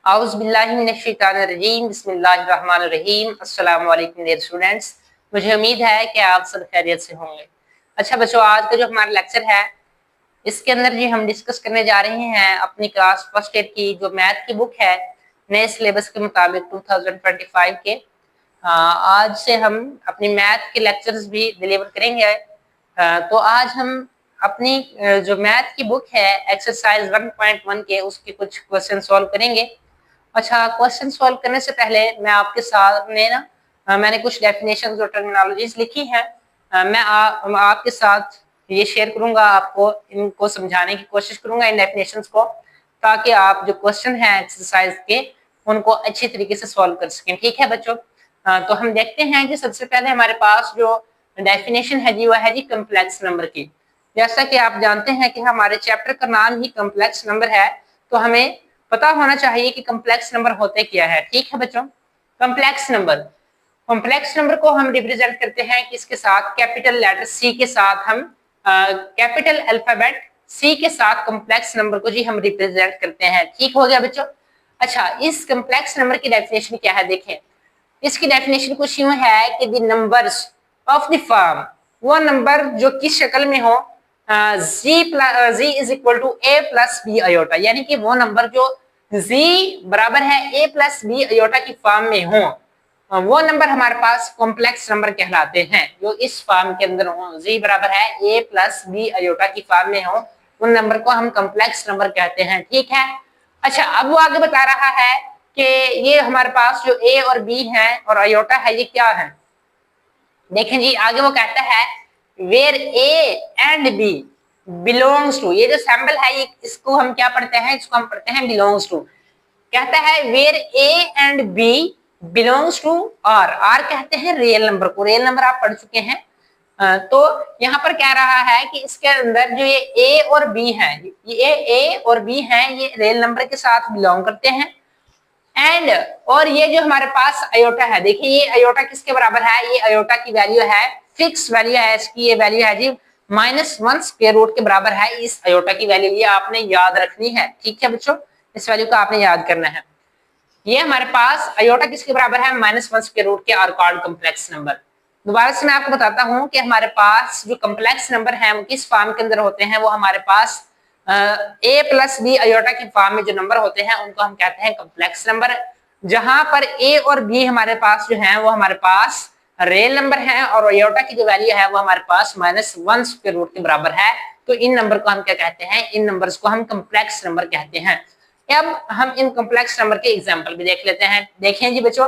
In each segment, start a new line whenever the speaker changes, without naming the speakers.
औज़ुबिल्लाहिमिनश्शैतानिर्रजीम बिस्मिल्लाहिर्रहमानिर्रहीम। अस्सलाम वालेकुम डियर स्टूडेंट्स, मुझे उम्मीद है कि आप सब खैरियत से होंगे। अच्छा बच्चों, आज का जो हमारा लेक्चर है इसके अंदर जी हम डिस्कस करने जा रहे हैं अपनी क्लास फर्स्ट ईयर की जो मैथ की बुक है नए सिलेबस के मुताबिक 2025 के। आज से हम अपनी मैथ के लेक्चर्स भी डिलीवर करेंगे। तो आज हम अपनी जो मैथ की बुक है एक्सरसाइज 1.1 के उसके कुछ क्वेश्चन सॉल्व करेंगे। अच्छा, क्वेश्चन सॉल्व करने से पहले मैं आपके सामने मैंने कुछ डेफिनेशंस और टर्मिनोलॉजीज लिखी हैं। मैं आपके साथ ये शेयर करूंगा, आपको इनको समझाने की कोशिश करूंगा इन डेफिनेशंस को, ताकि आप जो क्वेश्चन हैं एक्सरसाइज के उनको अच्छी तरीके से सॉल्व कर सकें। ठीक है बच्चों, तो हम देखते हैं कि सबसे पहले हमारे पास जो डेफिनेशन है जी वो है जी कम्प्लेक्स नंबर की। जैसा कि आप जानते हैं कि हमारे चैप्टर का नाम ही कम्प्लेक्स नंबर है, तो हमें पता होना चाहिए कि कम्प्लेक्स नंबर होते क्या है। ठीक है बच्चों, कम्प्लेक्स नंबर को हम रिप्रेजेंट करते हैं किसके साथ? कैपिटल लेटर सी के साथ। हम कैपिटल अल्फाबेट सी के साथ कम्प्लेक्स नंबर को जी हम रिप्रेजेंट करते हैं। ठीक हो गया बच्चों। अच्छा, इस कम्प्लेक्स नंबर की डेफिनेशन क्या है देखें। इसकी डेफिनेशन कुछ यूं है कि the numbers of the form, वो नंबर जो किस शक्ल में हो, z is equal to a plus b iota, यानी कि वो नंबर जो जी बराबर है ए प्लस बी अयोटा की फॉर्म में हो, वो नंबर हमारे पास कॉम्प्लेक्स नंबर कहलाते हैं। जो इस फॉर्म के अंदर हो, जी बराबर है ए प्लस बी अयोटा की फॉर्म में हो, उन नंबर को हम कॉम्प्लेक्स नंबर कहते हैं। ठीक है। अच्छा, अब वो आगे बता रहा है कि ये हमारे पास जो ए और बी है और अयोटा है ये क्या है। देखें जी, आगे वो कहता है where A and B belongs to, ये जो सैम्बल है ये इसको हम क्या पढ़ते हैं? इसको हम पढ़ते हैं बिलोंग्स टू। कहता है where A and B belongs to R कहते हैं रियल नंबर को। रियल नंबर आप पढ़ चुके हैं। तो यहाँ पर कह रहा है कि इसके अंदर जो ये ए और बी है, ये ए और बी हैं, ये रियल नंबर के साथ बिलोंग करते हैं। एंड और ये जो हमारे पास अयोटा है, देखिए ये अयोटा किसके बराबर है? ये अयोटा की वैल्यू है, फिक्स वैल्यू है इसकी, ये वैल्यू है जी -1 स्क्वायर रूट के बराबर है इस अयोटा की वैल्यू। ये आपने याद रखनी है। ठीक है बच्चों, इस वैल्यू को आपने याद करना है। ये हमारे पास अयोटा किसके बराबर है? -1 स्क्वायर रूट के, आर कॉल्ड कम्प्लेक्स नंबर। दोबारा से मैं आपको बताता हूँ कि हमारे पास जो कम्प्लेक्स नंबर है वो किस फॉर्म के अंदर होते हैं। वो हमारे पास ए प्लस बी अयोटा के फॉर्म में जो नंबर होते हैं उनको हम कहते हैं कम्प्लेक्स नंबर। जहां पर ए और बी हमारे पास जो है वो हमारे पास रियल नंबर है और अयोटा की जो वैल्यू है वो हमारे पास -1 स्क्वायर रूट के बराबर है। तो इन नंबर को हम क्या कहते हैं? इन नंबर्स को हम कम्प्लेक्स नंबर कहते हैं। अब हम इन कम्प्लेक्स नंबर के एग्जाम्पल भी देख लेते हैं। देखें जी बच्चों,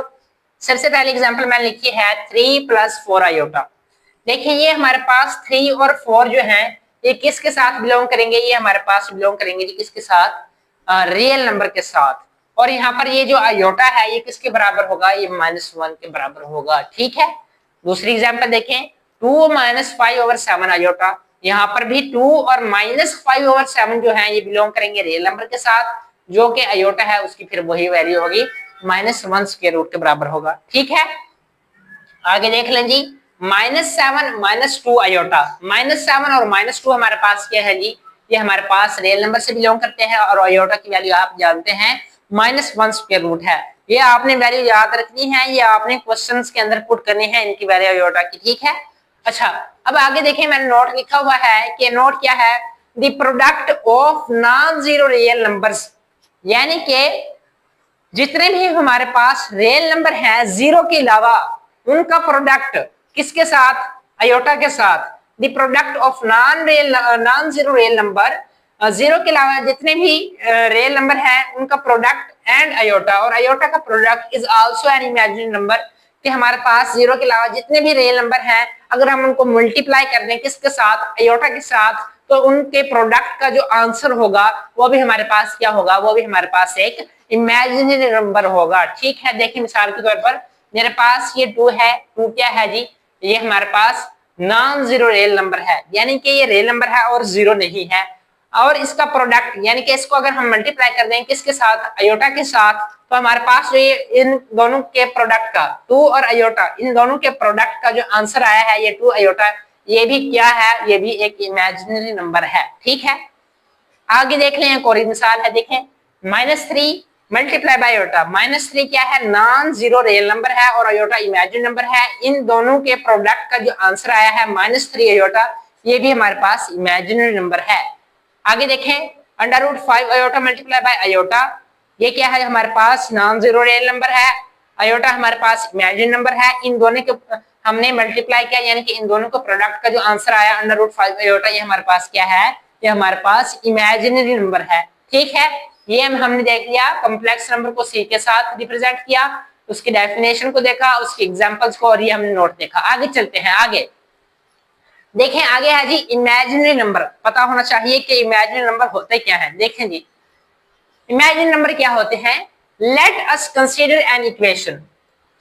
सबसे पहले एग्जाम्पल मैंने लिखी है 3 + 4 अयोटा। देखिए ये हमारे पास 3 और 4 जो है ये किसके साथ बिलोंग करेंगे? ये हमारे पास बिलोंग करेंगे जी किसके साथ? रियल नंबर के साथ। और यहाँ पर ये जो अयोटा है ये किसके बराबर होगा? ये -1 के बराबर होगा। ठीक है। दूसरी एग्जाम्पल देखें, 2 - 5/7 अयोटा। यहाँ पर भी 2 और -5/7 जो है ये बिलोंग करेंगे रियल नंबर के साथ। जो कि अयोटा है उसकी फिर वही वैल्यू होगी, -1 स्क्वायर रूट के बराबर होगा। ठीक है। आगे देख लें जी, -7 - 2 अयोटा। -7 और -2 हमारे पास क्या है जी? ये हमारे पास रियल नंबर से बिलोंग करते हैं और अयोटा की वैल्यू आप जानते हैं -1 स्क्वायर रूट है। ये आपने वैल्यू याद रखनी है, ये आपने क्वेश्चंस के अंदर पुट करनी है इनकी वैल्यू अयोटा की। ठीक है। अच्छा, अब आगे देखें, मैंने नोट लिखा हुआ है कि नोट क्या है? The product of non zero real numbers, यानी कि जितने भी हमारे पास रियल नंबर हैं जीरो के अलावा, उनका प्रोडक्ट किसके साथ? अयोटा के साथ। The product of non zero real number, zero के अलावा जितने भी रियल नंबर हैं उनका प्रोडक्ट एंड अयोटा, और अयोटा का product is also an imaginary number. कि हमारे पास जीरो के अलावा जितने भी रियल नंबर हैं अगर हम उनको मल्टीप्लाई कर दें किसके साथ? अयोटा के साथ, तो उनके प्रोडक्ट का जो आंसर होगा वो भी हमारे पास क्या होगा? वो भी हमारे पास एक इमेजिनरी नंबर होगा। ठीक है। देखिए मिसाल के तौर पर मेरे पास ये 2 है। 2 क्या है जी? ये हमारे पास नॉन जीरो रियल नंबर है, यानी कि ये रियल नंबर है और जीरो नहीं है। और इसका प्रोडक्ट यानी कि इसको अगर हम मल्टीप्लाई कर दें किसके साथ? अयोटा के साथ, तो हमारे पास जो ये इन दोनों के प्रोडक्ट का 2 और अयोटा, इन दोनों के प्रोडक्ट का जो आंसर आया है ये 2 अयोटा, ये भी क्या है? ये भी एक इमेजिनरी नंबर है। ठीक है। आगे देख लें, एक और मिसाल है। देखें, -3 मल्टीप्लाई बाय आयोटा। -3 क्या है, नॉन जीरो रियल नंबर है और आयोटा इमेजिनरी नंबर है। इन दोनों के प्रोडक्ट का जो आंसर आया है -3 आयोटा, ये भी हमारे पास इमेजिनरी नंबर है। आगे देखें, √5 आयोटा मल्टीप्लाई बाय आयोटा, ये क्या है हमारे पास, नॉन जीरो रियल नंबर है, आयोटा हमारे पास इमेजिनरी नंबर है। इन दोनों के हमने मल्टीप्लाई किया, यानी कि इन दोनों को प्रोडक्ट का जो आंसर आया √5 आयोटा, ये हमारे पास क्या है, ये हमारे पास इमेजिनरी नंबर है। ठीक है, ये हमने देख लिया, कॉम्प्लेक्स नंबर को सी के साथ रिप्रेजेंट किया, उसकी डेफिनेशन को देखा, उसके एग्जांपल्स को, और ये हमने नोट देखा। आगे चलते हैं, आगे देखें, आगे है जी इमेजिनरी नंबर। पता होना चाहिए कि इमेजिनरी नंबर होते क्या है। देखें जी, इमेजिनरी नंबर क्या होते हैं। Let us consider an equation.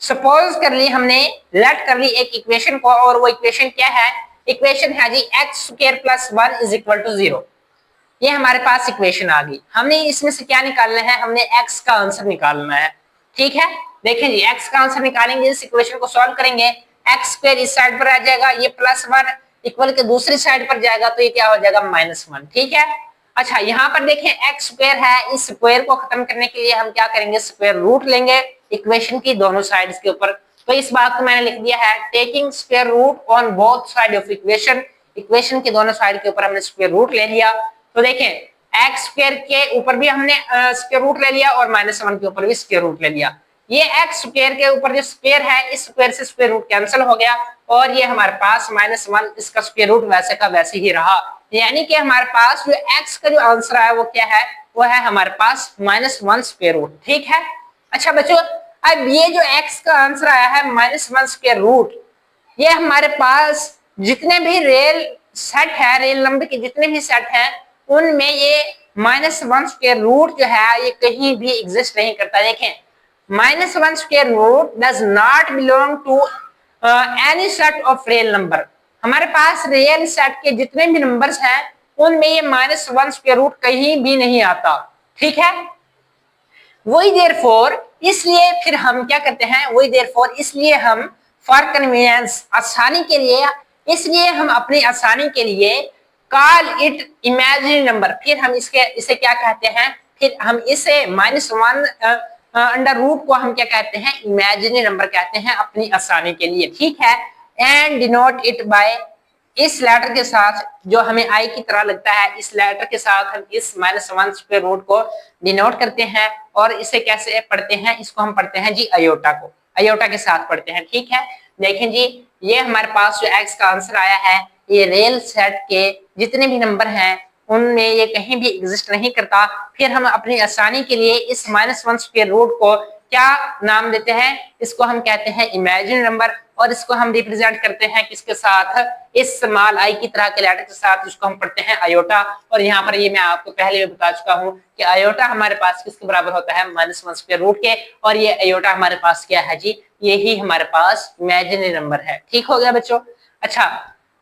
Suppose कर ली हमने, लेट कर ली एक इक्वेशन को, और वो इक्वेशन क्या है, इक्वेशन है जी x² + 1 = 0। ये हमारे पास इक्वेशन आ गई। हमने इसमें से क्या निकालना है, हमने x का आंसर निकालना है। ठीक है, देखें जी, x का आंसर निकालेंगे, इस इक्वेशन को सॉल्व करेंगे, x² इस साइड पर आ जाएगा, ये +1 इक्वल के दूसरी साइड पर जाएगा, तो ये क्या हो जाएगा, -1। ठीक है, अच्छा यहाँ पर देखें x² है, इस स्क्वायर को खत्म करने के लिए हम क्या करेंगे, स्क्वायर रूट लेंगे इक्वेशन की दोनों साइड्स के ऊपर। तो इस बात को मैंने लिख दिया है, taking square root on both side of equation. Equation के दोनों साइड के ऊपर हमने स्क्वायर रूट ले लिया। तो देखें, x² के ऊपर भी हमने स्क्वायर रूट ले लिया और -1 के ऊपर भी स्क्वायर रूट ले लिया। ये x² के ऊपर जो स्क्वायर है, इस स्क्वायर से स्क्वायर रूट कैंसिल हो गया, और ये हमारे पास -1, इसका स्क्वायर रूट वैसे का वैसे ही रहा। यानी कि हमारे पास जो x का जो आंसर है वो क्या है, वो है हमारे पास -1 स्क्वायर रूट। ठीक है, अच्छा बच्चों, अब ये जो x का आंसर आया है -1 स्क्वायर रूट, ये हमारे पास जितने भी रियल सेट है, रियल नंबर के जितने भी सेट हैं, उनमें ये -1 स्क्वायर रूट जो है ये कहीं भी एग्जिस्ट नहीं करता। देखें, -1 square root does not belong to any set of real number. हमारे पास रियल सेट के जितने भी नंबर्स हैं, उनमें ये -1 स्क्वायर रूट कहीं भी नहीं आता। ठीक है, वही देयरफॉर, इसलिए फिर हम क्या करते हैं, वही देयरफॉर इसलिए हम फॉर कन्वीनियंस, आसानी के लिए, इसलिए हम अपनी आसानी के लिए कॉल इट इमेजिनरी नंबर। फिर हम इसे क्या कहते हैं, फिर हम इसे -1 अंडर रूट को हम क्या कहते हैं, इमेजिनरी नंबर कहते हैं अपनी आसानी के लिए। ठीक है, एंड डिनोट इट बाय, इस लेटर के साथ जो हमें आई की तरह लगता है, इस लेटर के साथ हम इस -1 स्क्वायर रूट को डिनोट करते हैं। और इसे कैसे पढ़ते हैं, इसको हम पढ़ते हैं जी अयोटा को, अयोटा के साथ पढ़ते हैं। ठीक है, देखें जी, ये हमारे पास जो x का आंसर आया है, ये रियल सेट के जितने भी नंबर हैं उनमें ये कहीं भी एग्जिस्ट नहीं करता। फिर हम अपनी आसानी के लिए इस -1 स्क्वायर रूट को क्या नाम देते हैं, इसको हम कहते हैं इमेजिनरी नंबर, और इसको हम रिप्रेजेंट करते हैं किसके साथ, इस स्मॉल आई की तरह के लेटर के साथ, जिसको हम पढ़ते हैं अयोटा। और यहाँ पर ये मैं आपको पहले भी बता चुका हूँ कि अयोटा हमारे पास किसके बराबर होता है, -1 स्क्वायर रूट के, और ये अयोटा हमारे पास क्या है जी, यही हमारे पास इमेजिनरी नंबर है। ठीक हो गया बच्चों। अच्छा,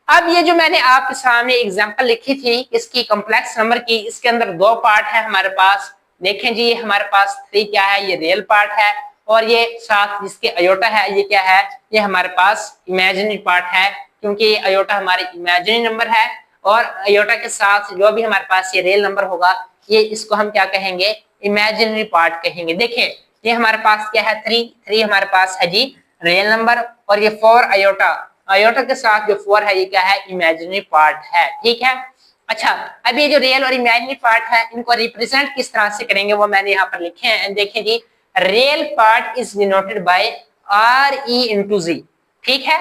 अब ये जो मैंने आपके सामने एग्जांपल लिखी थी इसकी कॉम्प्लेक्स नंबर की, इसके अंदर 2 पार्ट है हमारे पास। देखें जी, हमारे पास 3 क्या है, ये रियल पार्ट है, और ये साथ जिसके अयोटा है, ये क्या है, ये हमारे पास इमेजिनरी पार्ट है, क्योंकि ये अयोटा हमारे इमेजिनरी नंबर है। और अयोटा के साथ जो भी हमारे पास ये रियल नंबर होगा, ये इसको हम क्या कहेंगे, इमेजिनरी पार्ट कहेंगे। देखें, ये हमारे पास क्या है, 3 हमारे पास है जी रियल नंबर, और ये 4 अयोटा, अयोटा के साथ जो 4 है, ये क्या है, इमेजिनरी पार्ट है। ठीक है, अच्छा, अब ये जो रियल और इमेजिनरी पार्ट है, इनको रिप्रेजेंट किस तरह से करेंगे वो मैंने यहाँ पर लिखे हैं। देखें जी, real part is denoted by RE into Z। ठीक है,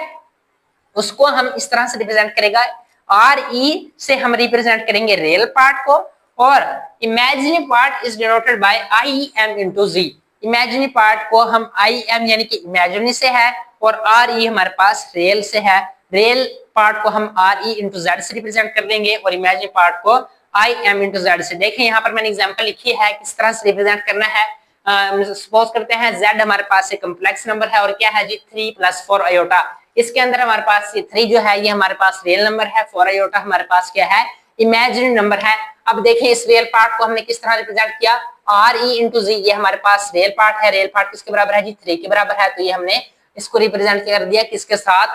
उसको हम इस तरह से रिप्रेजेंट करेगा, RE से हम रिप्रेजेंट करेंगे रियल पार्ट को, और imaginary part is denoted bye IM into Z। Imaginary part को हम IM यानी कि इमेजिनरी से है, और RE हमारे पास रियल से है। रियल पार्ट को हम RE into Z से रिप्रेजेंट कर देंगे, और इमेजिनरी पार्ट को IM into Z से। देखें, यहाँ पर मैंने एग्जांपल लिखी है किस तरह से रिप्रेजेंट करना है। सपोज करते हैं Z हमारे पास एक कॉम्प्लेक्स नंबर है, और क्या है जी, 3 + 4 अयोटा। इसके अंदर हमारे पास ये 3 जो है, ये हमारे पास रियल नंबर है, 4 अयोटा हमारे पास क्या है, इमेजिनरी नंबर है। अब देखें, इस रियल पार्ट को हमने किस तरह रिप्रेजेंट किया, RE into Z। ये हमारे पास रियल पार्ट है, रियल पार्ट किसके बराबर है जी, 3 के बराबर है, तो ये हमने इसको रिप्रेजेंट कर दिया किसके साथ,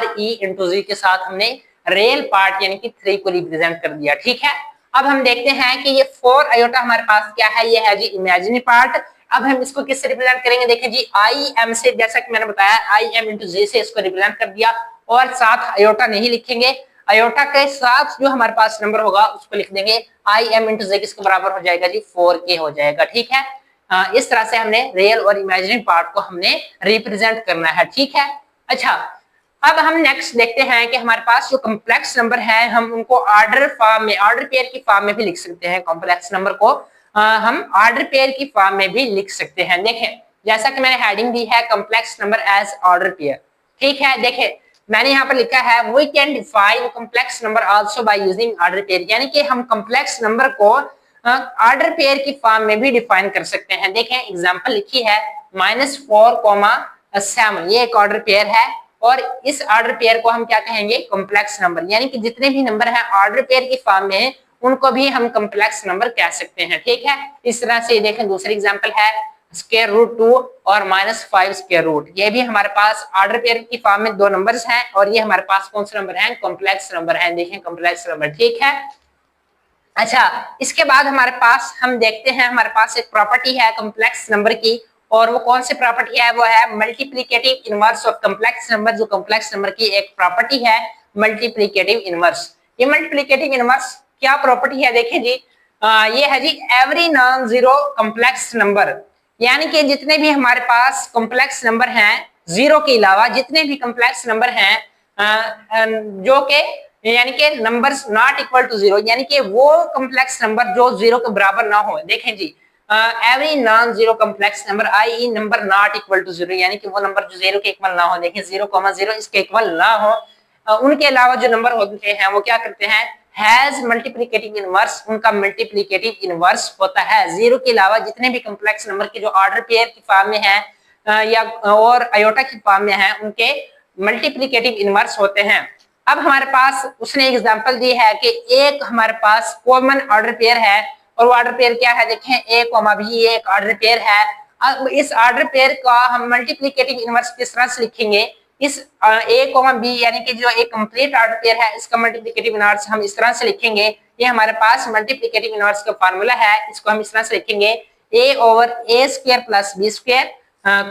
RE into Z के साथ हमने रियल पार्ट यानी कि 3 को रिप्रेजेंट कर दिया। ठीक है, अब हम देखते हैं कि ये 4 अयोटा हमारे पास क्या है, ये है जी इमेजिनरी पार्ट, अब हम इसको किससे रिप्रेजेंट करेंगे, देखें जी आई एम से, जैसा कि मैंने बताया आई एम इंटू जे से इसको रिप्रेजेंट कर दिया, और साथ अयोटा नहीं लिखेंगे, अयोटा के साथ जो हमारे पास नंबर होगा उसको लिख देंगे, आई एम इंटू जे किसके बराबर हो जाएगा जी 4k हो जाएगा। ठीक है, इस तरह से हमने रियल और इमेजिनरी पार्ट को हमने रिप्रेजेंट करना है। ठीक है, अच्छा अब हम नेक्स्ट देखते हैं कि हमारे पास जो कॉम्प्लेक्स नंबर है हम उनको ऑर्डर फॉर्म में, ऑर्डर पेयर की फॉर्म में भी लिख सकते हैं। कॉम्प्लेक्स नंबर को हम ऑर्डर पेयर की फॉर्म में भी लिख सकते हैं। देखें जैसा कि मैंने हेडिंग दी है complex number as order pair. ठीक है, देखें मैंने यहाँ पर लिखा है we can define complex number also by using order pair, यानी कि हम कॉम्प्लेक्स नंबर को ऑर्डर पेयर की फॉर्म में भी डिफाइन कर सकते हैं। देखें एग्जांपल लिखी है -4,7, ये एक ऑर्डर पेयर है और इस ऑर्डर पेयर को हम क्या कहेंगे, कॉम्प्लेक्स नंबर, यानी कि जितने भी नंबर हैं ऑर्डर पेयर की फॉर्म में उनको भी हम कॉम्प्लेक्स नंबर कह सकते हैं। ठीक है, इस तरह से देखें दूसरी एग्जांपल है √2 और -5 स्क्वायर रूट, ये भी हमारे पास ऑर्डर पेयर की फॉर्म में दो नंबर्स हैं और ये हमारे पास कौन से नंबर हैं, कॉम्प्लेक्स नंबर हैं। देखें कॉम्प्लेक्स नंबर। ठीक है, अच्छा इसके बाद हमारे पास हम देखते हैं हमारे पास एक प्रॉपर्टी है कॉम्प्लेक्स नंबर की, और वो कौन सी प्रॉपर्टी है, वो है multiplicative inverse of complex number. जो कॉम्प्लेक्स नंबर की एक प्रॉपर्टी है मल्टीप्लिकेटिव इनवर्स। ये मल्टीप्लिकेटिव इनवर्स क्या प्रॉपर्टी है, देखिए जी ये है जी every non zero complex number, यानी कि जितने भी हमारे पास कॉम्प्लेक्स नंबर हैं जीरो के अलावा जितने भी कॉम्प्लेक्स नंबर हैं जो के यानी कि numbers not equal to zero, यानी कि वो कॉम्प्लेक्स नंबर जो जीरो के बराबर ना हो। देखें जी every non zero complex number I number not equal to zero, यानी कि वो नंबर जो जीरो के इक्वल ना हो, देखिए 0,0 इसके इक्वल ना हो, उनके अलावा जो नंबर होते हैं वो क्या करते हैं, हैज मल्टीप्लिकेटिव इनवर्स, उनका मल्टीप्लिकेटिव इनवर्स होता है। जीरो के अलावा जितने भी कॉम्प्लेक्स नंबर के जो ऑर्डर पेयर की फॉर्म में है या और अयोटा की फॉर्म में है उनके मल्टीप्लिकेटिव इनवर्स होते हैं। अब हमारे पास उसने एग्जांपल दी है कि एक हमारे पास कॉमन ऑर्डर पेयर है, और वो ऑर्डर पेयर क्या है, देखें a, एक ऑर्डर पेयर है। अब इस ऑर्डर पेयर का हम मल्टीप्लिकेटिव इनवर्स किस तरह से लिखेंगे, इस a, b यानी कि जो एक कंप्लीट ऑर्डर पेयर है इसका मल्टीप्लिकेटिव इनवर्स हम इस तरह से लिखेंगे। ये हमारे पास मल्टीप्लिकेटिव इनवर्स का फार्मूला है, इसको हम इस तरह से लिखेंगे a/a² + b²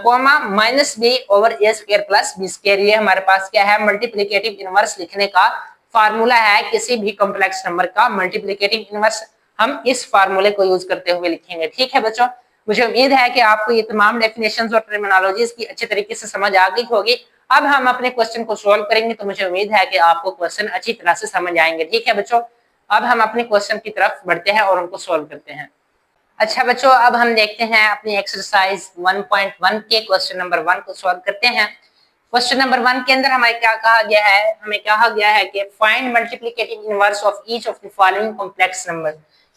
coma -b/a² + b²। ये हमारे पास क्या है, मल्टीप्लिकेटिव इनवर्स लिखने का फार्मूला है। किसी भी कॉम्प्लेक्स नंबर का मल्टीप्लिकेटिव इनवर्स हम इस फार्मूले को यूज करते हुए लिखेंगे। ठीक है बच्चों, मुझे उम्मीद है कि आपको ये तमाम डेफिनेशंस और टर्मिनोलॉजीज की अच्छी तरीके से समझ आ गई होगी। अब हम अपने क्वेश्चन को सॉल्व करेंगे, तो मुझे उम्मीद है कि आपको क्वेश्चन अच्छी तरह से समझ आएंगे। ठीक है बच्चों, अब हम अपने क्वेश्चन की तरफ बढ़ते हैं और उनको सॉल्व करते हैं। अच्छा बच्चों, अब हम देखते हैं अपनी एक्सरसाइज 1.1 के क्वेश्चन नंबर 1 को सॉल्व करते हैं। क्वेश्चन नंबर 1 के अंदर हमें क्या कहा गया है, हमें कहा गया है कि find multiplicative inverse of each of the following complex number,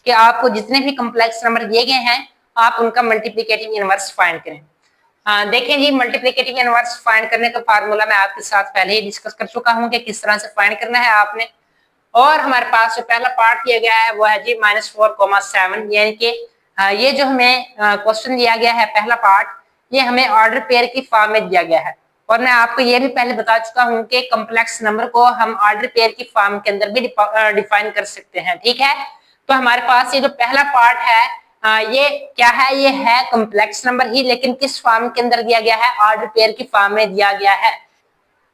कि आपको जितने भी कॉम्प्लेक्स नंबर दिए गए हैं आप उनका मल्टीप्लिकेटिव इनवर्स फाइंड करें। देखें जी मल्टीप्लिकेटिव इनवर्स फाइंड करने का फार्मूला मैं आपके साथ पहले ही डिस्कस कर चुका हूं कि किस तरह से फाइंड करना है आपने। और हमारे पास जो पहला पार्ट दिया गया है वो है जी -4,7, यानी कि ये जो हमें क्वेश्चन दिया गया है पहला पार्ट, ये हमें ऑर्डर पेयर की फॉर्म में दिया गया है। और मैं आपको ये भी पहले बता चुका हूं कि कॉम्प्लेक्स नंबर को हम ऑर्डर पेयर की फॉर्म के अंदर भी डिफाइन कर सकते हैं। ठीक है, तो हमारे पास ये जो पहला पार्ट है ये क्या है, ये है कॉम्प्लेक्स नंबर ही, लेकिन किस फॉर्म के अंदर दिया गया है, ऑर्डर पेयर की फॉर्म में दिया गया है।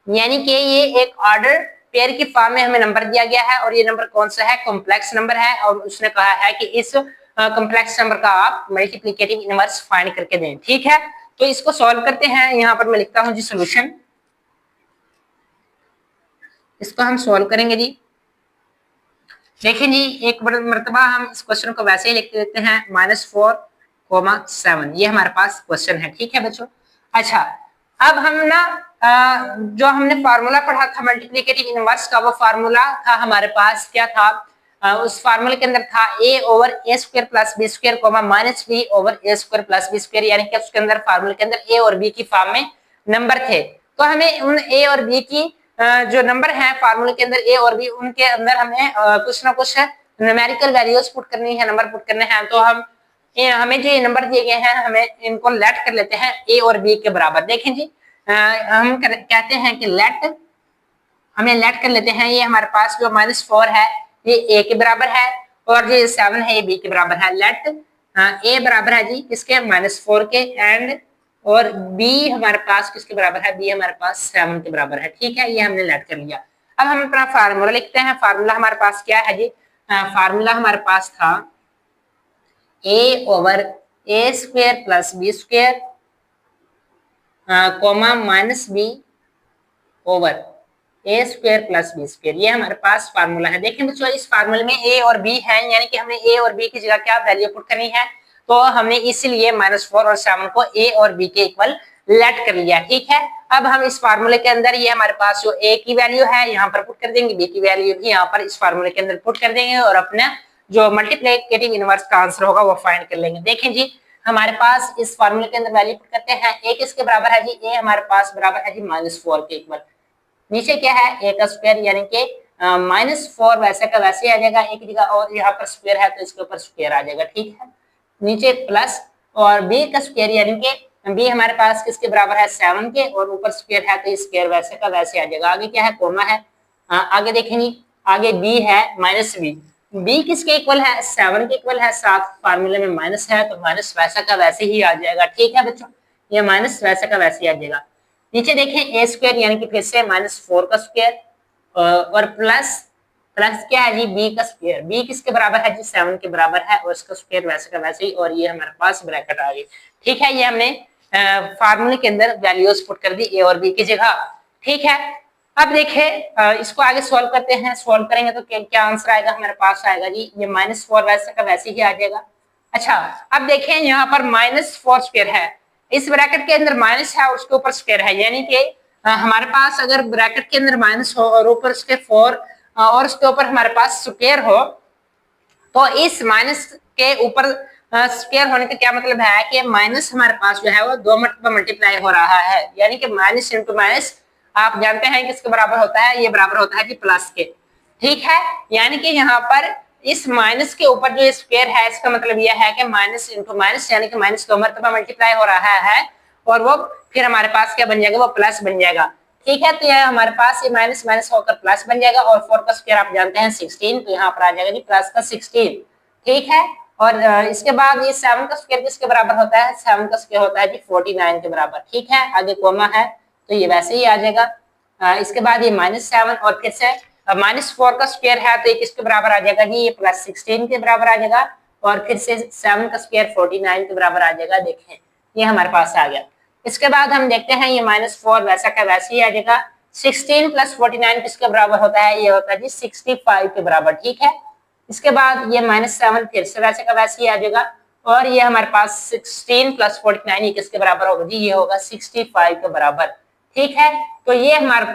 यानी कि ये एक ऑर्डर पेयर की फॉर्म में हमें नंबर दिया गया है और ये नंबर कौन सा है, कॉम्प्लेक्स नंबर है, और उसने कहा है कि इस कॉम्प्लेक्स नंबर का आप मल्टीप्लिकेटिव इनवर्स फाइंड करके दें। ठीक है, तो इसको सॉल्व करते हैं। यहाँ पर मैं लिखता हूं जी सॉल्यूशन, इसको हम सॉल्व करेंगे जी। देखिए जी एक मरतबा हम इस क्वेश्चन को वैसे ही लिख देते हैं -4,7, ये हमारे पास क्वेश्चन है। ठीक है बच्चों, अच्छा अब हम ना जो हमने फार्मूला पढ़ा था मल्टीप्लिकेटिव इनवर्स का, वो फार्मूला था हमारे पास क्या था, उस फार्मूले के अंदर था a/a² + b² -b/a² + b², यानी कि उसके अंदर फार्मूले के अंदर a और b की फॉर्म में नंबर थे। तो हमें उन a और b की जो नंबर हैं फार्मूले के अंदर a और b, उनके अंदर हमें कुछ ना कुछ न्यूमेरिकल वैल्यूज पुट करनी है, नंबर पुट करने हैं। तो हमें जो ये नंबर दिए गए हैं हमें इनको लेट कर लेते हैं a और b के बराबर। देखें जी हम कहते हैं कि हमें लेट कर लेते हैं, ये हमारे पास जो -4 है ये a के बराबर है और जो 7 है ये b के बराबर है। लेट ए बराबर है जी किसके -4 के एंड और बी हमारे पास किसके बराबर है, बी हमारे पास 7 के बराबर है। ठीक है, ये हमने लेट कर लिया। अब हम अपना फार्मूला लिखते हैं। फार्मूला हमारे पास क्या है जी, फार्मूला हमारे पास था a/a² + b² coma -b over a² + b²। ये हमारे पास फार्मूला है। देखिए बच्चों, इस फार्मूले में a और b है, यानी कि हमने a और b की जगह क्या वैल्यू पुट करनी है, तो हमने इसीलिए -4 और 7 को a और b के इक्वल लेट कर लिया। ठीक है, अब हम इस फार्मूले के अंदर ये हमारे पास जो a की वैल्यू है यहाँ पर पुट कर देंगे, b की वैल्यू भी यहाँ पर इस फार्मूले के अंदर पुट कर देंगे और अपना जो मल्टीप्लिकेटिव इनवर्स का आंसर होगा वो फाइंड कर लेंगे। देखें जी, हमारे पास इस फार्मूले के अंदर वैल्यू पुट करते हैं। a किसके बराबर है जी, a हमारे पास बराबर है जी -4 के इक्वल। नीचे क्या है, a का स्क्वायर यानी कि -4 वैसे का वैसे आ जाएगा, एक जगह और यहाँ पर स्क्वायर है तो इसके ऊपर स्क्वायर आ जाएगा। ठीक है, नीचे प्लस और b का स्क्वायर यानी कि b हमारे पास किसके बराबर है, 7 के, और ऊपर स्क्वायर है तो स्क्वायर वैसे का वैसे आ जाएगा। आगे क्या है, कोमा है। आगे देखेंगे, आगे b है -b। b किसके इक्वल है, 7 के इक्वल है। साथ फार्मूले में माइनस है तो माइनस वैसा का वैसे ही आ जाएगा। ठीक है बच्चों, ये माइनस वैसा का वैसे ही आ जाएगा। नीचे देखें a² यानी कि फिर से -4 का स्क्वायर और प्लस क्या है जी, b का स्क्वायर। b किसके बराबर है जी, 7 के बराबर है और इसका स्क्वायर वैसे का वैसे ही, और ये हमारे पास ब्रैकेट आ गई। ठीक है, ये हमने फार्मूले के अंदर वैल्यूज पुट कर दी a और b की जगह। ठीक है, अब देखें इसको आगे सॉल्व करते हैं। सॉल्व करेंगे तो क्या आंसर आएगा, हमारे पास आएगा जी ये -4 वैसे का वैसे ही आ जाएगा। अच्छा, अब देखें यहाँ पर -4 स्क्वायर है, इस ब्रैकेट के अंदर माइनस है और उसके ऊपर स्क्वायर है, यानी कि हमारे पास अगर ब्रैकेट के अंदर माइनस हो और ऊपर उसके 4 और उसके ऊपर हमारे पास स्क्वायर हो, तो इस माइनस के ऊपर स्क्वायर होने का क्या मतलब है कि माइनस हमारे पास जो है वो 2 मरतबा मल्टीप्लाई हो रहा है, यानी कि माइनस इंटू माइनस आप जानते हैं किसके बराबर होता है, ये बराबर होता है कि प्लस के। ठीक है, यानी कि यहाँ पर इस माइनस के ऊपर जो स्क्वायर है इसका मतलब यह है कि माइनस इंटू माइनस, यानी कि माइनस 2 मरतबा मल्टीप्लाई हो रहा है और वो फिर हमारे पास क्या बन जाएगा, वो प्लस बन जाएगा। ठीक है, तो यह हमारे पास ये माइनस माइनस होकर प्लस बन जाएगा और 4 का स्क्वायर आप जानते हैं 16, तो यहाँ पर आ जाएगा जी प्लस का 16। ठीक है, और इसके बाद ये 7 का स्क्वायर किसके बराबर होता है, 7 का स्क्वायर होता है जी 49 के बराबर। ठीक है, आगे कोमा है तो ये वैसे ही आ जाएगा। इसके बाद ये -7 और फिर से -4 का स्क्वायर है तो ये किसके बराबर आ जाएगा जी, ये +16 के बराबर आ जाएगा और फिर से 7 का स्क्वायर 49 के बराबर आ जाएगा। देखें ये हमारे पास आ गया। इसके बाद हम देखते हैं ये -4 वैसा का वैसे ही आ जाएगा। 16 + 49 किसके बराबर होता है, ये होता है जी 65 के बराबर। ठीक है, इसके बाद ये -7 फिर से वैसे का वैसे ही आ जाएगा और ये हमारे पास 16 + 49 ये किसके बराबर होगा जी, ये होगा 65 के बराबर। ठीक है, तो ये हमारे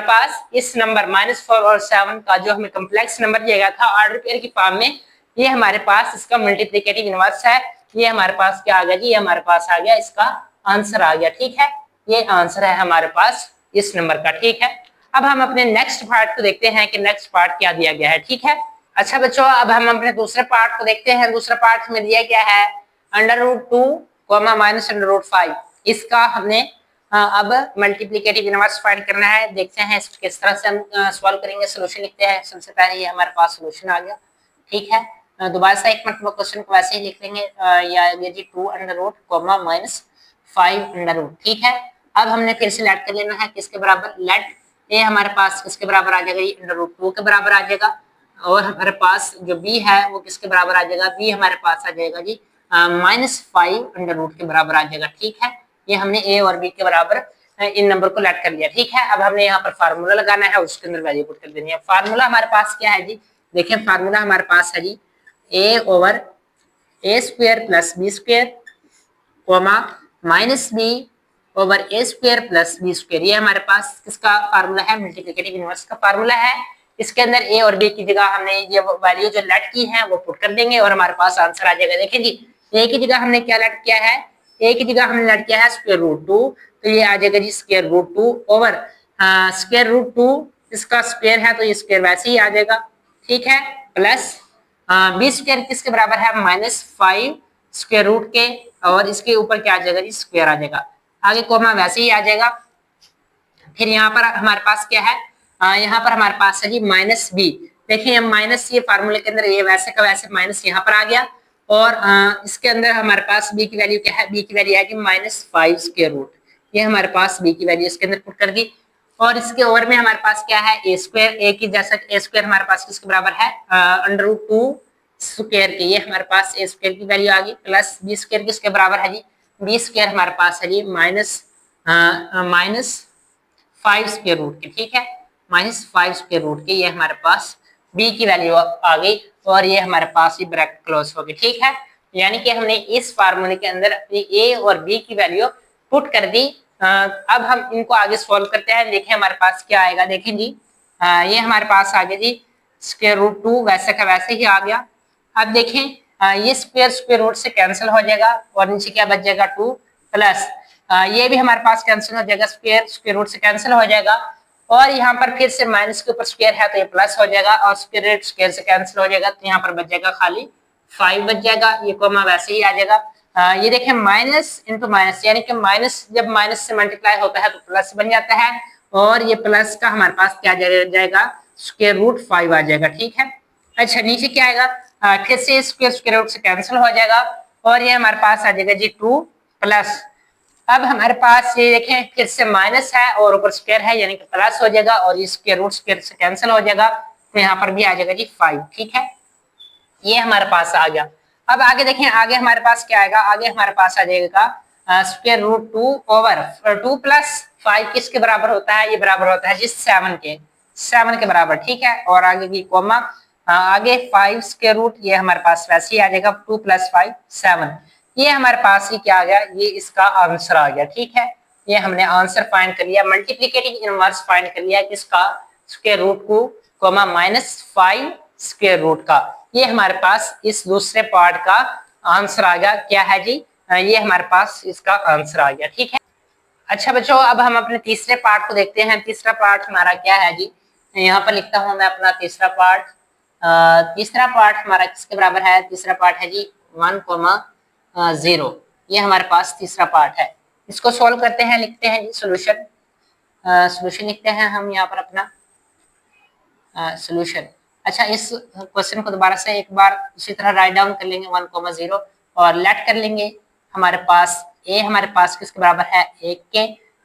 पास इस नंबर -4 और 7 का जो हमें कम्प्लेक्स नंबर दिया गया था ऑर्डर पेयर की फॉर्म में, ये हमारे पास इसका मल्टीप्लिकेटिव इनवर्स है। ये हमारे पास क्या आ गया जी, ये हमारे पास आ गया, इसका आंसर आ गया। ठीक है, ये आंसर है हमारे पास इस नंबर का। ठीक है, अब हम अपने नेक्स्ट पार्ट को देखते हैं कि नेक्स्ट पार्ट क्या दिया गया है। ठीक है, अच्छा बच्चों, अब हम अपने दूसरे पार्ट को देखते हैं। दूसरा पार्ट में दिया क्या है, √2, -√5। इसका हमने अब मल्टीप्लिकेटिव इनवर्स फाइंड करना है। देखते हैं किस तरह से हम सॉल्व करेंगे। सोल्यूशन लिखते हैं। सबसे पहले ये हमारे पास सोल्यूशन आ गया। ठीक है, दोबारा से एक मतलब क्वेश्चन को वैसे ही लिख लेंगे, या जी 2√, -5√। ठीक है, अब हमने फिर से लेट कर लेना है किसके बराबर, लेट ए हमारे पास किसके बराबर आ जाएगा, ये √2 के बराबर आ जाएगा और हमारे पास जो बी है वो किसके बराबर आ जाएगा, बी हमारे पास आ जाएगा जी -5√, के बराबर आ जाएगा। ठीक है, ये हमने ए और बी के बराबर इन नंबर को लेट कर लिया। ठीक है, अब हमने यहाँ पर फार्मूला लगाना है, उसके अंदर वैल्यू पुट कर देनी है। फार्मूला हमारे पास क्या है जी, देखिए फार्मूला हमारे पास है जी a/a² + b², -b/a² + b²। ये हमारे पास किसका फार्मूला है, मल्टीप्लिकेटिव इनवर्स का फार्मूला है। इसके अंदर ए और बी की जगह हमने ये वैल्यू जो लेट की है वो पुट कर देंगे और हमारे पास आंसर आ जाएगा। देखिए जी, ए की जगह हमने क्या लेट किया है, ए की जगह हमने लेट किया है √2, तो ये आ जाएगा जी √2 ओवर √2, इसका स्क्वायर है तो ये स्क्वायर वैसे ही आ जाएगा। ठीक है, प्लस b² किसके बराबर है, -5 के, और इसके ऊपर क्या आ जाएगा जी, स्क्वायर आ जाएगा। आगे कोमा वैसे ही आ जाएगा। फिर यहाँ पर हमारे पास क्या है, यहाँ पर हमारे पास है जी -b। देखिए हम माइनस, ये फार्मूले के अंदर ये वैसे का वैसे माइनस यहाँ पर आ गया और इसके अंदर हमारे पास b की वैल्यू क्या है, b की वैल्यू है कि -5 स्क्वायर रूट। ये हमारे पास b की वैल्यू इसके अंदर पुट कर दी। और इसके ओवर में हमारे पास क्या है, a स्क्वायर, a की जैसा a स्क्वायर हमारे पास किसके बराबर है, √2 स्क्वायर के। ये हमारे पास a स्क्वायर की वैल्यू आ गई, प्लस b स्क्वायर किसके बराबर है जी, b स्क्वायर हमारे पास है जी -5 स्क्वायर रूट के। ठीक है, -5 स्क्वायर रूट के, ये हमारे पास b की वैल्यू आ गई और ये हमारे पास ये ब्रैकेट क्लोज हो गई। ठीक है, यानी कि हमने इस फार्मूले के अंदर अपनी a और b की वैल्यू पुट कर दी। अब हम इनको आगे सॉल्व करते हैं। देखिए हमारे पास क्या आएगा, देखें जी, ये हमारे पास आ गया जी √2, वैसे का वैसे ही आ गया। अब देखें ये स्क्वायर रूट से कैंसिल हो जाएगा और नीचे क्या बच जाएगा 2 प्लस ये भी हमारे पास कैंसिल हो जाएगा, स्क्वायर रूट से कैंसिल हो जाएगा। और यहाँ पर फिर से माइनस के ऊपर स्क्वायर है तो ये प्लस हो जाएगा और स्क्वायर से कैंसिल हो जाएगा तो यहाँ पर बच जाएगा खाली 5 बच जाएगा, ये कोमा वैसे ही आ जाएगा। ये देखें माइनस इंटू माइनस, यानी कि माइनस जब माइनस से मल्टीप्लाई होता है तो प्लस बन जाता है और ये प्लस का हमारे पास क्या जाएगा, √5 आ जाएगा। ठीक है, अच्छा नीचे क्या आएगा, फिर से स्क्वायर रूट से कैंसिल हो जाएगा और ये हमारे पास आ जाएगा जी 2 प्लस। अब हमारे पास ये देखें फिर से माइनस है और ऊपर स्क्वायर है यानी कि प्लस हो जाएगा और ये स्क्वायर से कैंसिल हो जाएगा तो यहाँ पर भी आ जाएगा जी 5। ठीक है, ये हमारे पास आ गया। अब आगे देखें, आगे हमारे पास क्या आएगा, आगे हमारे पास आ जाएगा √2 ओवर 2 प्लस 5 किसके बराबर होता है, ये बराबर होता है जी 7 के बराबर। ठीक है, और आगे की कोमा आगे 5 स्क्वायर रूट, ये हमारे पास वैसे ही आ जाएगा 2 + 5 7। ये हमारे पास ही क्या आ गया, ये इसका आंसर आ गया। ठीक है, ये हमने आंसर फाइंड कर लिया, मल्टीप्लिकेटिव इनवर्स फाइंड कर लिया किसका, स्क्वायर रूट को कोमा -5 स्क्वायर रूट का। ये हमारे पास इस दूसरे पार्ट का आंसर आ गया। क्या है जी, ये हमारे पास इसका आंसर आ गया। ठीक है, अच्छा बच्चों अब हम अपने तीसरे पार्ट को देखते हैं। तीसरा पार्ट हमारा क्या है जी, यहाँ पर लिखता हूं मैं अपना तीसरा पार्ट। तीसरा पार्ट हमारा किसके बराबर है, तीसरा पार्ट है जी 1,0। ये हमारे पास तीसरा पार्ट है। इसको सॉल्व करते हैं, लिखते हैं जी सोल्यूशन। सोल्यूशन लिखते हैं हम यहाँ पर अपना सोल्यूशन। अच्छा, इस क्वेश्चन को दोबारा से एक बार उसी तरह राइट डाउन कर लेंगे 1,0 और लेट कर लेंगे। हमारे पास a हमारे पास किसके बराबर है 1 के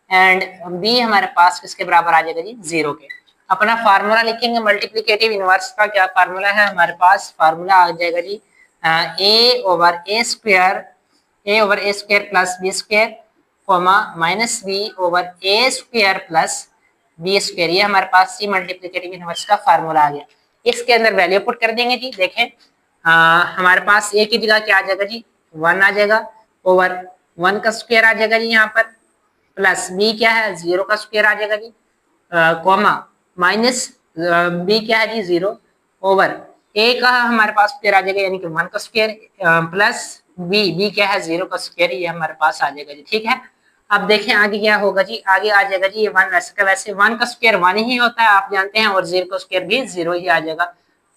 एंड b हमारे पास किसके बराबर आ जाएगा जी 0 के। अपना फार्मूला लिखेंगे, मल्टीप्लिकेटिव इनवर्स का क्या फार्मूला है हमारे पास, फार्मूला आ जाएगा जी a/a² plus b² coma -b/a² plus b²। ये हमारे पास सी मल्टीप्लिकेटिव इनवर्स का फार्मूला आ गया। इसके अंदर वैल्यू पुट कर देंगे जी। देखें हमारे पास a की जगह क्या आ जाएगा जी 1 आ जाएगा ओवर 1 का स्क्वायर आ जाएगा जी यहाँ पर, प्लस b क्या है 0 का स्क्वायर आ जाएगा जी कोमा माइनस b क्या है जी 0 ओवर a का हमारे पास स्क्वायर आ जाएगा यानी कि 1 का स्क्वायर प्लस b क्या है 0 का स्क्वायर, ये हमारे पास आ जाएगा जी। ठीक है, अब देखें आगे क्या होगा जी, आगे आ जाएगा जी ये 1 वैसे का वैसे, 1 का स्क्वायर 1 ही होता है आप जानते हैं और 0 का स्क्वायर भी 0 ही आ जाएगा।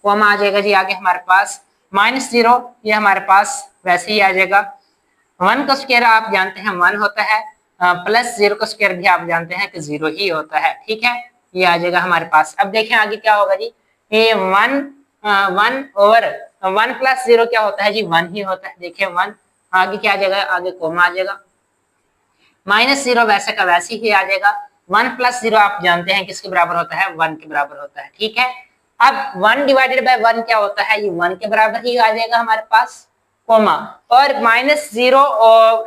कोमा आ जाएगा जी आगे हमारे पास -0, ये हमारे पास वैसे ही आ जाएगा। 1 का स्क्वायर आप जानते हैं 1 होता है, प्लस 0 का स्क्वायर भी आप जानते हैं कि 0 ही होता है। ठीक है, ये आ जाएगा हमारे पास। अब देखें आगे क्या होगा जी, ये 1 ओवर 1 + 0 क्या होता है जी 1 ही होता है। देखिए 1 आगे क्या आ जाएगा, आगे कोमा आ जाएगा, -0 वैसे का वैसे ही आ जाएगा। 1 + 0 आप जानते हैं किसके बराबर होता है 1 के बराबर होता है। ठीक है, अब 1 / 1 क्या होता है, ये 1 के बराबर ही आ जाएगा हमारे पास कोमा, और -0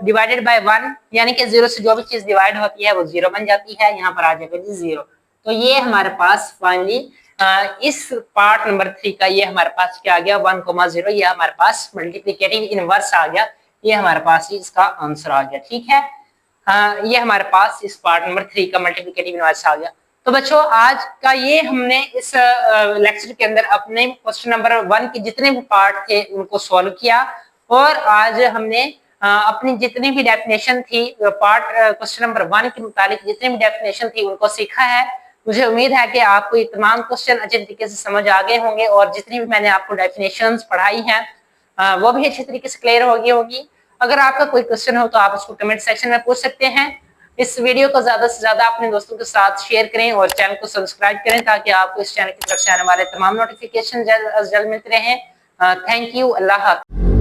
/ 1 यानी कि 0 से जो भी चीज डिवाइड होती है वो 0 बन जाती है, यहाँ पर आ जाएगा जी 0। तो ये हमारे पास फाइनली इस पार्ट नंबर 3 का ये हमारे पास क्या आ गया 1,0, ये हमारे पास मल्टीप्लिकेटिव इनवर्स आ गया, ये हमारे पास ही इसका आंसर आ गया। ठीक है, ये हमारे पास इस पार्ट नंबर 3 का मल्टीप्लिकेटिव इनवर्स आ गया। तो बच्चों आज का ये हमने इस लेक्चर के अंदर अपने क्वेश्चन नंबर 1 के जितने भी पार्ट थे उनको सॉल्व किया और आज हमने अपनी जितनी भी डेफिनेशन थी पार्ट क्वेश्चन नंबर 1 के मुताबिक जितनी भी डेफिनेशन थी उनको सीखा है। मुझे उम्मीद है कि आपको ये तमाम क्वेश्चन अच्छे तरीके से समझ आ गए होंगे और जितनी भी मैंने आपको डेफिनेशंस पढ़ाई हैं वो भी अच्छे तरीके से क्लियर होगी। अगर आपका कोई क्वेश्चन हो तो आप उसको कमेंट सेक्शन में पूछ सकते हैं। इस वीडियो को ज्यादा से ज्यादा अपने दोस्तों के साथ शेयर करें और चैनल को सब्सक्राइब करें ताकि आपको इस चैनल की तरफ से आने वाले तमाम नोटिफिकेशन जल्द मिलते रहें। थैंक यू, अल्लाह हाफ़िज़।